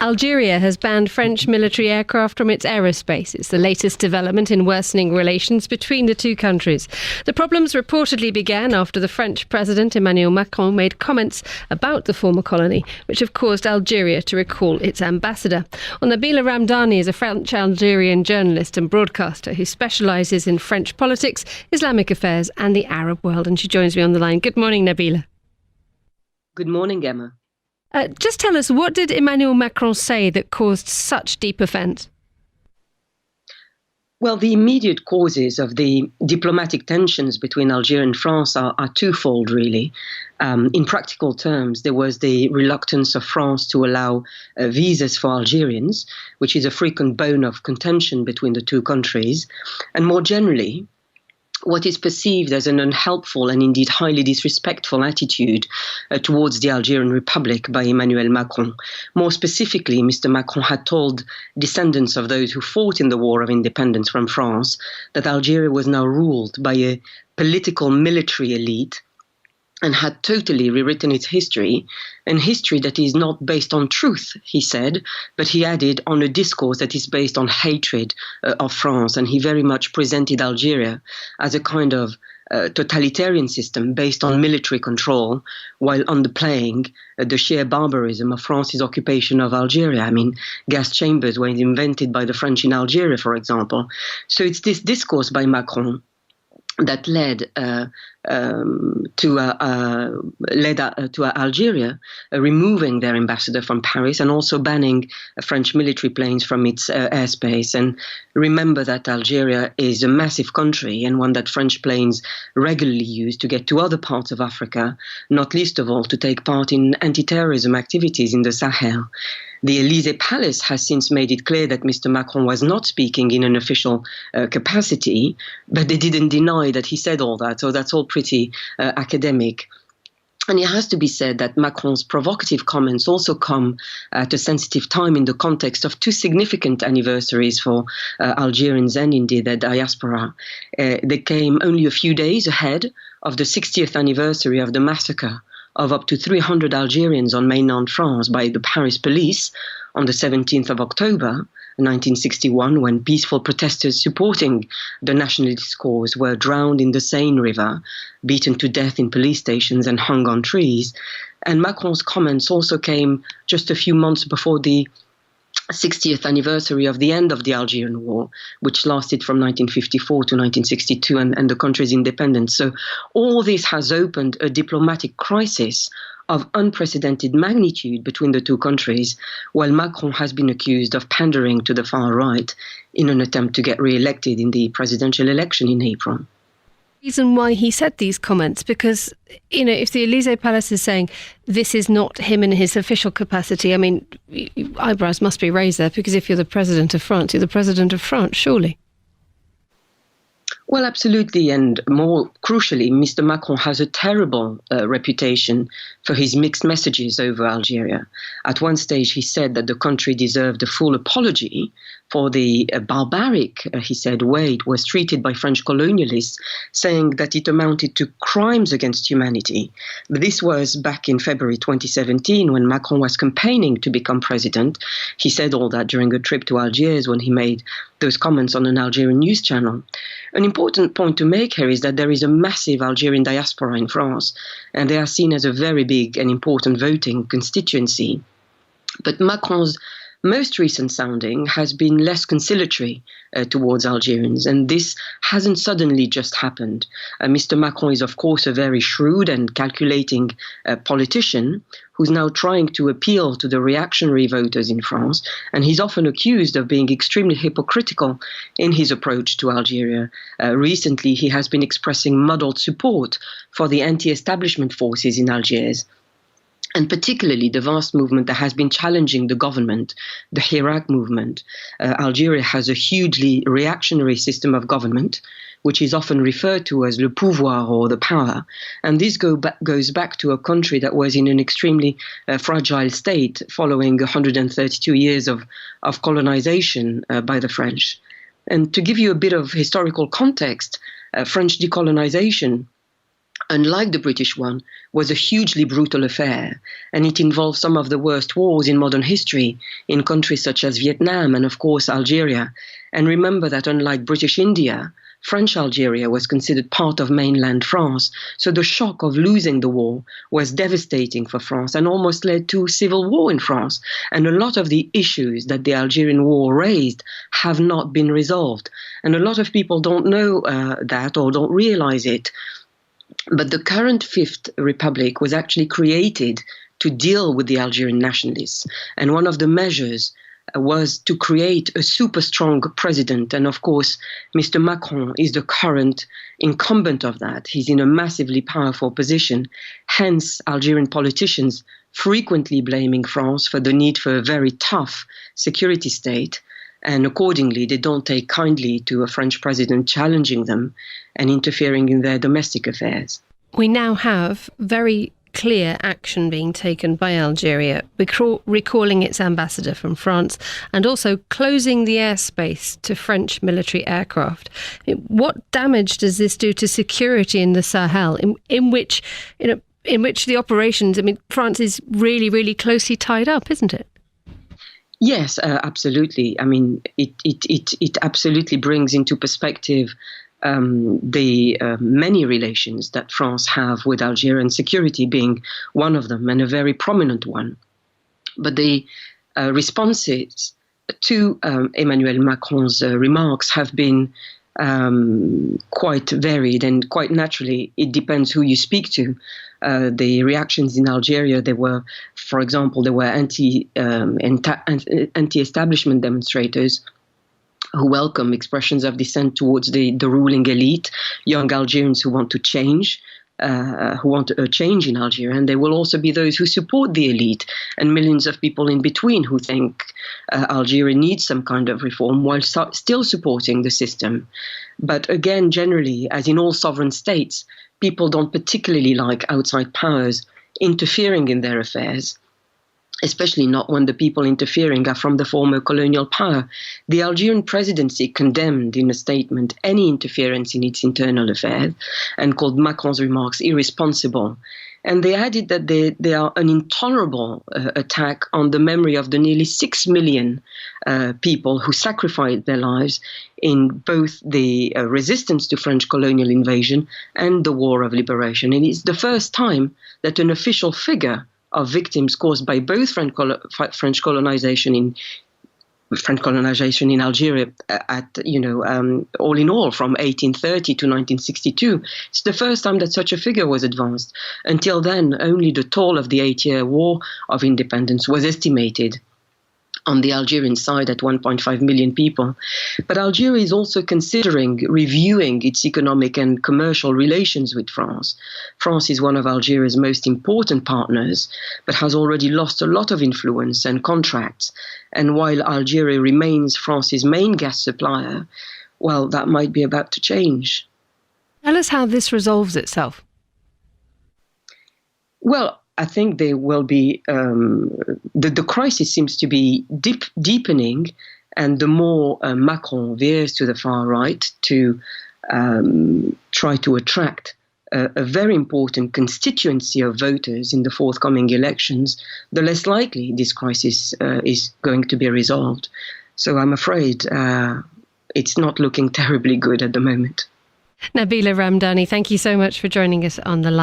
Algeria has banned French military aircraft from its aerospace. It's the latest development in worsening relations between the two countries. The problems reportedly began after the French President Emmanuel Macron made comments about the former colony, which have caused Algeria to recall its ambassador. Nabila Ramdani is a French-Algerian journalist and broadcaster who specialises in French politics, Islamic affairs and the Arab world, and she joins me on the line. Good morning, Nabila. Good morning, Emma. Just tell us, what did Emmanuel Macron say that caused such deep offence? Well, the immediate causes of the diplomatic tensions between Algeria and France are twofold, really. In practical terms, there was the reluctance of France to allow visas for Algerians, which is a frequent bone of contention between the two countries. And more generally, what is perceived as an unhelpful and indeed highly disrespectful attitude towards the Algerian Republic by Emmanuel Macron. More specifically, Mr. Macron had told descendants of those who fought in the War of Independence from France that Algeria was now ruled by a political military elite and had totally rewritten its history, and history that is not based on truth, he said, but he added on a discourse that is based on hatred of France. And he very much presented Algeria as a kind of totalitarian system based on military control, while underplaying the sheer barbarism of France's occupation of Algeria. I mean, gas chambers were invented by the French in Algeria, for example. So it's this discourse by Macron that led to Algeria removing their ambassador from Paris and also banning French military planes from its airspace. And remember that Algeria is a massive country and one that French planes regularly use to get to other parts of Africa, not least of all to take part in anti-terrorism activities in the Sahel. The Élysée Palace has since made it clear that Mr. Macron was not speaking in an official capacity, but they didn't deny that he said all that. So that's all pretty academic. And it has to be said that Macron's provocative comments also come at a sensitive time in the context of two significant anniversaries for Algerians and indeed their diaspora. They came only a few days ahead of the 60th anniversary of the massacre of up to 300 Algerians on mainland France by the Paris police on the 17th of October 1961, when peaceful protesters supporting the nationalist cause were drowned in the Seine River, beaten to death in police stations and hung on trees. And Macron's comments also came just a few months before the 60th anniversary of the end of the Algerian War, which lasted from 1954 to 1962 and the country's independence. So all this has opened a diplomatic crisis of unprecedented magnitude between the two countries, while Macron has been accused of pandering to the far right in an attempt to get re-elected in the presidential election in April. Reason why he said these comments, because, you know, if the Élysée Palace is saying this is not him in his official capacity, I mean, eyebrows must be raised there, because if you're the president of France, you're the president of France, surely. Well, absolutely. And more crucially, Mr. Macron has a terrible reputation for his mixed messages over Algeria. At one stage, he said that the country deserved a full apology for the barbaric, he said, way it was treated by French colonialists, saying that it amounted to crimes against humanity. But this was back in February 2017, when Macron was campaigning to become president. He said all that during a trip to Algiers when he made those comments on an Algerian news channel. An important point to make here is that there is a massive Algerian diaspora in France, and they are seen as a very big and important voting constituency. But Macron's most recent sounding has been less conciliatory towards Algerians, and this hasn't suddenly just happened. Mr. Macron is, of course, a very shrewd and calculating politician who's now trying to appeal to the reactionary voters in France, and he's often accused of being extremely hypocritical in his approach to Algeria. Recently, he has been expressing muddled support for the anti-establishment forces in Algiers, and particularly the vast movement that has been challenging the government, the Hirak movement. Algeria has a hugely reactionary system of government, which is often referred to as le pouvoir, or the power. And this goes back to a country that was in an extremely fragile state following 132 years of colonization by the French. And to give you a bit of historical context, French decolonization unlike the British one, was a hugely brutal affair, and it involved some of the worst wars in modern history in countries such as Vietnam and, of course, Algeria. And remember that unlike British India, French Algeria was considered part of mainland France, so the shock of losing the war was devastating for France and almost led to civil war in France. And a lot of the issues that the Algerian war raised have not been resolved. And a lot of people don't know that or don't realize it. But the current Fifth Republic was actually created to deal with the Algerian nationalists. And one of the measures was to create a super strong president. And of course, Mr. Macron is the current incumbent of that. He's in a massively powerful position. Hence, Algerian politicians frequently blaming France for the need for a very tough security state. And accordingly, they don't take kindly to a French president challenging them and interfering in their domestic affairs. We now have very clear action being taken by Algeria, recalling its ambassador from France and also closing the airspace to French military aircraft. What damage does this do to security in the Sahel, in which the operations, France is really, really closely tied up, isn't it? Yes, absolutely. It absolutely brings into perspective the many relations that France have with Algeria, and security being one of them, and a very prominent one. But the responses to Emmanuel Macron's remarks have been quite varied, and quite naturally, it depends who you speak to. The reactions in Algeria, for example, there were anti-establishment demonstrators who welcome expressions of dissent towards the ruling elite, young Algerians who want to change, who want a change in Algeria. And there will also be those who support the elite and millions of people in between who think Algeria needs some kind of reform while still supporting the system. But again, generally, as in all sovereign states, people don't particularly like outside powers interfering in their affairs, especially not when the people interfering are from the former colonial power. The Algerian presidency condemned in a statement any interference in its internal affairs and called Macron's remarks irresponsible. And they added that they are an intolerable attack on the memory of the nearly 6 million people who sacrificed their lives in both the resistance to French colonial invasion and the War of Liberation. And it's the first time that an official figure of victims caused by both French colonization in Algeria all in all from 1830 to 1962. It's the first time that such a figure was advanced. Until then, only the toll of the 8-year war of independence was estimated on the Algerian side at 1.5 million people. But Algeria is also considering reviewing its economic and commercial relations with France. France is one of Algeria's most important partners, but has already lost a lot of influence and contracts. And while Algeria remains France's main gas supplier, well, that might be about to change. Tell us how this resolves itself. Well, I think there will be, the crisis seems to be deepening, and the more Macron veers to the far right to try to attract a very important constituency of voters in the forthcoming elections, the less likely this crisis is going to be resolved. So I'm afraid it's not looking terribly good at the moment. Nabila Ramdani, thank you so much for joining us on the line.